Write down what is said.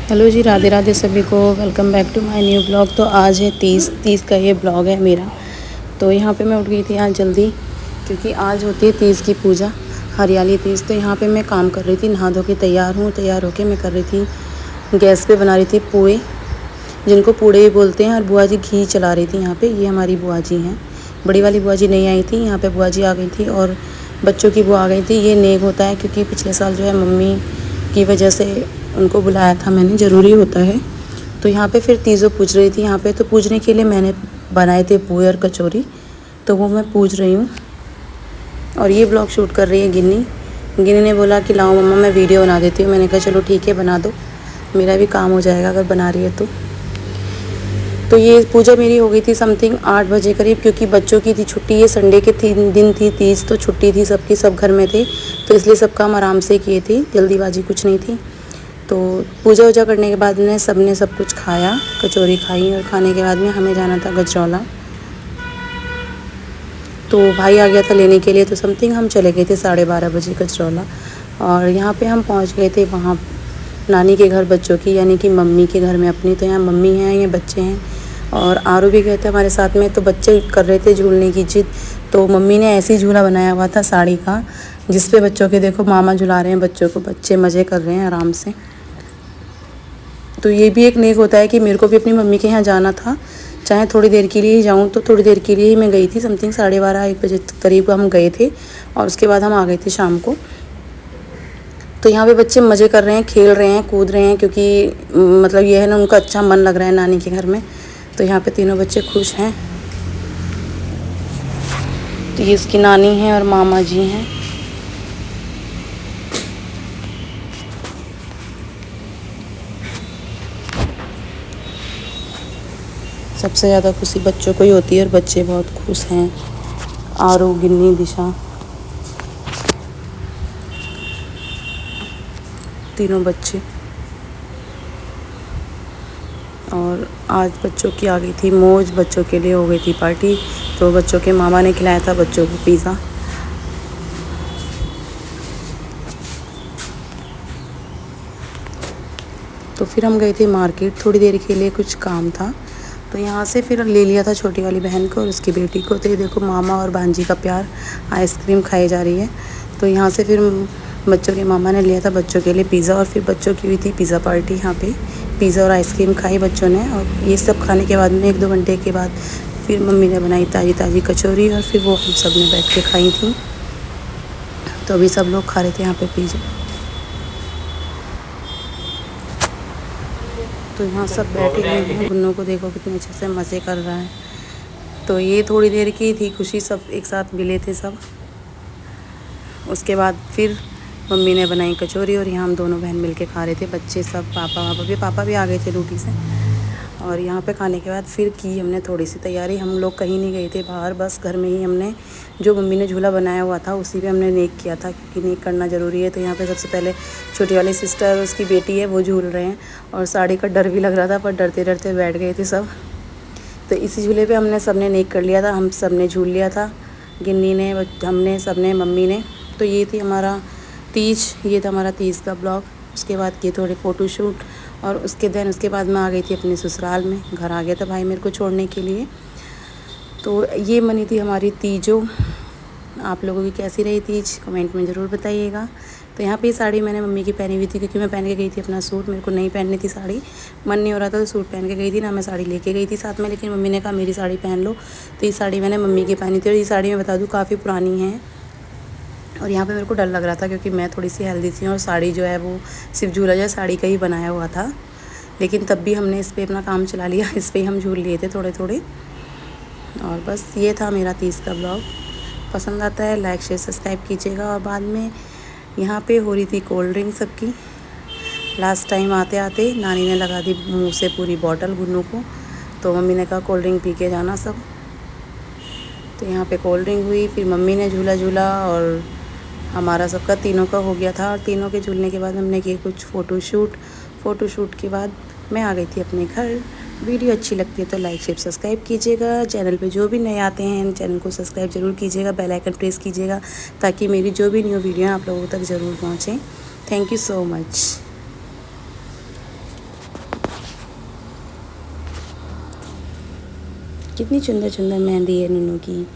Hello जी, राधे राधे सभी को। Welcome back to my new blog. तो आज है 30 का ये ब्लॉग है मेरा। तो यहाँ पे मैं उठ गई थी आज जल्दी, क्योंकि आज होती है 30 की पूजा, हरियाली 30। तो यहाँ पे मैं काम कर रही थी, नहा धो के तैयार हूँ। तैयार होके मैं कर रही थी, गैस पे बना रही थी पोए, जिनको पूड़े ही बोलते हैं। और बुआ जी घी चला रही थी यहाँ पे। ये हमारी बुआ जी हैं। बड़ी वाली बुआ जी नहीं आई थी, यहाँ पे बुआ जी आ गई थी और बच्चों की बुआ आ गई थी। ये नेक होता है, क्योंकि पिछले साल जो है मम्मी की वजह से उनको बुलाया था मैंने, ज़रूरी होता है। तो यहाँ पे फिर तीज़ों पूज रही थी यहाँ पे। तो पूजने के लिए मैंने बनाए थे पूए और कचौरी, तो वो मैं पूज रही हूँ। और ये ब्लॉग शूट कर रही है गिन्नी। गिन्नी ने बोला कि लाओ मम्मा मैं वीडियो बना देती हूँ। मैंने कहा चलो ठीक है, बना दो, मेरा भी काम हो जाएगा अगर बना रही है तो ये पूजा मेरी हो गई थी समथिंग 8 बजे करीब, क्योंकि बच्चों की थी छुट्टी। ये संडे के 3 दिन थी तीज, तो छुट्टी थी सबकी, सब घर में थे, तो इसलिए सब काम आराम से किए थे, जल्दीबाजी कुछ नहीं थी। तो पूजा वूजा करने के बाद में सब ने सब कुछ खाया, कचौरी खाई, और खाने के बाद में हमें जाना था गजरौला। तो भाई आ गया था लेने के लिए, तो समथिंग हम चले गए थे 12:30 बजे गजरौला। और यहाँ पे हम पहुँच गए थे वहाँ नानी के घर बच्चों की, यानी कि मम्मी के घर में अपनी। तो यहाँ मम्मी हैं, ये बच्चे हैं, और आरू भी गए थे हमारे साथ में। तो बच्चे कर रहे थे झूलने की जिद। तो मम्मी ने ऐसे ही झूला बनाया हुआ था साड़ी का, जिस पे बच्चों के देखो मामा झुला रहे हैं बच्चों को, बच्चे मज़े कर रहे हैं आराम से। तो ये भी एक नेक होता है कि मेरे को भी अपनी मम्मी के यहाँ जाना था, चाहे थोड़ी देर के लिए ही जाऊँ। तो थोड़ी देर के लिए ही मैं गई थी, समथिंग 12:30-1 बजे करीब हम गए थे, और उसके बाद हम आ गए थे शाम को। तो यहाँ पे बच्चे मज़े कर रहे हैं, खेल रहे हैं, कूद रहे हैं, क्योंकि मतलब ये है ना, उनका अच्छा मन लग रहा है नानी के घर में। तो यहाँ पे तीनों बच्चे खुश हैं। तो ये इसकी नानी है और मामा जी हैं। सबसे ज़्यादा खुशी बच्चों को ही होती है, और बच्चे बहुत खुश हैं। आरू, गिन्नी, दिशा, तीनों बच्चे। और आज बच्चों की आ गई थी मौज, बच्चों के लिए हो गई थी पार्टी। तो बच्चों के मामा ने खिलाया था बच्चों को पिज़्ज़ा। तो फिर हम गए थे मार्केट थोड़ी देर के लिए, कुछ काम था। तो यहाँ से फिर ले लिया था छोटी वाली बहन को और उसकी बेटी को। तो ये देखो मामा और भांजी का प्यार, आइसक्रीम खाई जा रही है। तो यहाँ से फिर बच्चों के मामा ने लिया था बच्चों के लिए पिज़्ज़ा, और फिर बच्चों की हुई थी पिज़्ज़ा पार्टी। यहाँ पे पिज़्ज़ा और आइसक्रीम खाई बच्चों ने। और ये सब खाने के बाद में 1-2 घंटे के बाद फिर मम्मी ने बनाई ताज़ी ताज़ी कचौरी, और फिर वो हम सब ने बैठ के खाई थी। तो अभी सब लोग खा रहे थे यहाँ पे पिज़्ज़ा। तो यहाँ सब बैठे हुए हैं, गुन्नू को देखो कितने अच्छे से मज़े कर रहा है। तो ये थोड़ी देर की थी खुशी, सब एक साथ मिले थे सब। उसके बाद फिर मम्मी ने बनाई कचौरी, और यहाँ हम दोनों बहन मिल के खा रहे थे, बच्चे सब, पापा भी आ गए थे ड्यूटी से। और यहाँ पे खाने के बाद फिर की हमने थोड़ी सी तैयारी। हम लोग कहीं नहीं गए थे बाहर, बस घर में ही हमने जो मम्मी ने झूला बनाया हुआ था उसी पे हमने नेक किया था, क्योंकि नेक करना ज़रूरी है। तो यहाँ पे सबसे पहले छोटी वाली सिस्टर, उसकी बेटी है, वो झूल रहे हैं। और साड़ी का डर भी लग रहा था, पर डरते डरते बैठ गए थे सब। तो इसी झूले पे हमने सब ने नेक कर लिया था, हम सब ने झूल लिया था, गिन्नी ने, हमने, सब ने, मम्मी ने। तो ये थी हमारा तीज, ये था हमारा तीज का ब्लॉग। उसके बाद किए थोड़े फ़ोटोशूट, और उसके बाद मैं आ गई थी अपने ससुराल में। घर आ गया था भाई मेरे को छोड़ने के लिए। तो ये बनी थी हमारी तीजों। आप लोगों की कैसी रही तीज, कमेंट में ज़रूर बताइएगा। तो यहाँ पे ये साड़ी मैंने मम्मी की पहनी हुई थी, क्योंकि मैं पहन के गई थी अपना सूट, मेरे को नहीं पहननी थी साड़ी, मन नहीं हो रहा था, तो सूट पहन के गई थी ना, मैं साड़ी लेके गई थी साथ में। लेकिन मम्मी ने कहा मेरी साड़ी पहन लो, तो ये साड़ी मैंने मम्मी की पहनी थी। और ये साड़ी मैं बता दूँ काफ़ी पुरानी है। और यहाँ पे मेरे को डर लग रहा था, क्योंकि मैं थोड़ी सी हेल्दी थी, और साड़ी जो है वो सिर्फ झूला जो है साड़ी का ही बनाया हुआ था। लेकिन तब भी हमने इस पर अपना काम चला लिया, इस पर ही हम झूल लिए थे थोड़े थोड़े। और बस ये था मेरा 30 का ब्लॉग। पसंद आता है लाइक शेयर सब्सक्राइब कीजिएगा। और बाद में यहाँ पे हो रही थी कोल्ड ड्रिंक सबकी। लास्ट टाइम आते आते नानी ने लगा दी मुँह से पूरी बॉटल गुन्नू को, तो मम्मी ने कहा कोल्ड ड्रिंक पी के जाना सब। तो यहाँ पे कोल्ड ड्रिंक हुई, फिर मम्मी ने झूला झूला, और हमारा सबका तीनों का हो गया था। और तीनों के झूलने के बाद हमने किए कुछ फ़ोटोशूट के बाद मैं आ गई थी अपने घर। वीडियो अच्छी लगती है तो लाइक शेयर सब्सक्राइब कीजिएगा। चैनल पे जो भी नए आते हैं चैनल को सब्सक्राइब ज़रूर कीजिएगा, बेल आइकन प्रेस कीजिएगा, ताकि मेरी जो भी न्यू वीडियो आप लोगों तक ज़रूर पहुँचें। Thank you so much. कितनी सुंदर सुंदर मेहंदी है नूनू की।